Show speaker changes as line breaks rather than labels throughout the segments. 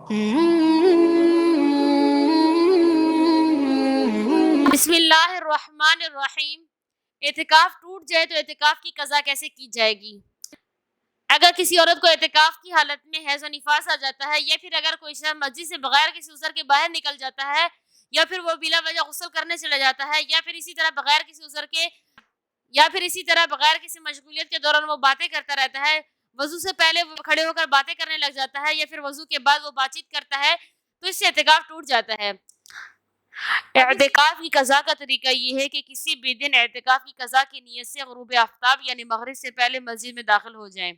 بسم اللہ الرحمن الرحیم۔ اعتکاف ٹوٹ جائے تو اعتکاف کی قضا کیسے کی جائے گی؟ اگر کسی عورت کو اعتکاف کی حالت میں حیض و نفاس آ جاتا ہے، یا پھر اگر کوئی شخص مسجد سے بغیر کسی عذر کے باہر نکل جاتا ہے، یا پھر وہ بلا وجہ غسل کرنے چلا جاتا ہے، یا پھر اسی طرح بغیر کسی عذر کے، یا پھر اسی طرح بغیر کسی مشغولیت کے دوران وہ باتیں کرتا رہتا ہے، وضو سے پہلے وہ کھڑے ہو کر باتیں کرنے لگ جاتا ہے، یا پھر وضو کے بعد وہ بات چیت کرتا ہے، تو اس سے اعتکاف ٹوٹ جاتا ہے۔ اعتکاف کی قضا کا طریقہ یہ ہے کہ کسی بھی دن اعتکاف کی قضا کی نیت سے غروب آفتاب یعنی مغرب سے پہلے مسجد میں داخل ہو جائیں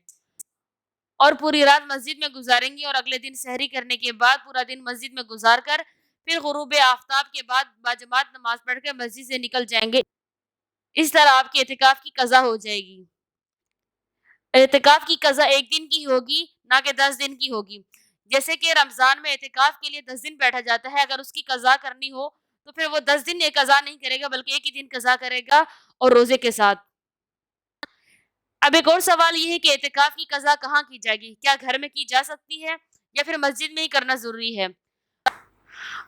اور پوری رات مسجد میں گزاریں گی، اور اگلے دن سحری کرنے کے بعد پورا دن مسجد میں گزار کر پھر غروب آفتاب کے بعد باجماعت نماز پڑھ کر مسجد سے نکل جائیں گے۔ اس طرح آپ کے اعتکاف کی قضا ہو جائے گی۔ اعتکاف کی قضا ایک دن کی ہوگی، نہ کہ 10 دن کی ہوگی۔ جیسے کہ رمضان میں اعتکاف کے لیے 10 دن بیٹھا جاتا ہے، اگر اس کی قضا کرنی ہو تو پھر وہ 10 دن قضا نہیں کرے گا، بلکہ ایک ہی دن قضا کرے گا، اور روزے کے ساتھ۔ اب ایک اور سوال یہ ہے کہ اعتکاف کی قضا کہاں کی جائے گی؟ کیا گھر میں کی جا سکتی ہے یا پھر مسجد میں ہی کرنا ضروری ہے؟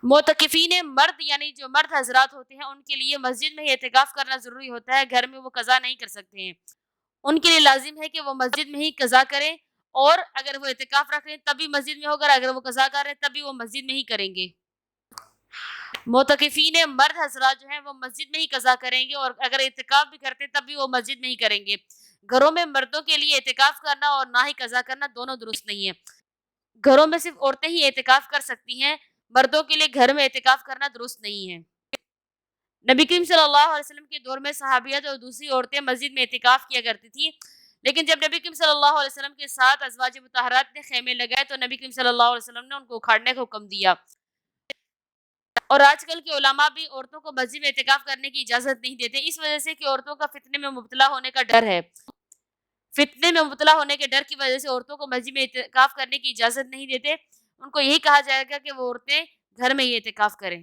معتکفین مرد یعنی جو مرد حضرات ہوتے ہیں، ان کے لیے مسجد میں ہی اعتکاف کرنا ضروری ہوتا ہے، گھر میں وہ قضا نہیں کر سکتے ہیں۔ ان کے لیے لازم ہے کہ وہ مسجد میں ہی قضا کریں، اور اگر وہ اعتکاف رکھ رہے ہیں تب بھی مسجد میں ہوگا، اگر وہ قضا کر رہے ہیں تب بھی وہ مسجد میں ہی کریں گے۔ معتکفین مرد حضرات جو ہیں وہ مسجد میں ہی قضا کریں گے، اور اگر اعتکاف بھی کرتے ہیں تب بھی وہ مسجد میں ہی کریں گے۔ گھروں میں مردوں کے لیے اعتکاف کرنا اور نہ ہی قضا کرنا دونوں درست نہیں ہے۔ گھروں میں صرف عورتیں ہی اعتکاف کر سکتی ہیں، مردوں کے لیے گھر میں اعتکاف کرنا درست نہیں ہے۔ نبی کریم صلی اللہ علیہ وسلم کے دور میں صحابیات اور دوسری عورتیں مسجد میں اعتکاف کیا کرتی تھیں، لیکن جب نبی کریم صلی اللہ علیہ وسلم کے ساتھ ازواج مطہرات نے خیمے لگائے تو نبی کریم صلی اللہ علیہ وسلم نے ان کو اکھاڑنے کا حکم دیا۔ اور آج کل کے علماء بھی عورتوں کو مسجد میں اعتکاف کرنے کی اجازت نہیں دیتے، اس وجہ سے کہ عورتوں کا فتنے میں مبتلا ہونے کا ڈر ہے۔ فتنے میں مبتلا ہونے کے ڈر کی وجہ سے عورتوں کو مسجد میں اعتکاف کرنے کی اجازت نہیں دیتے۔ ان کو یہی کہا جائے گا کہ وہ عورتیں گھر میں ہی اعتکاف کریں۔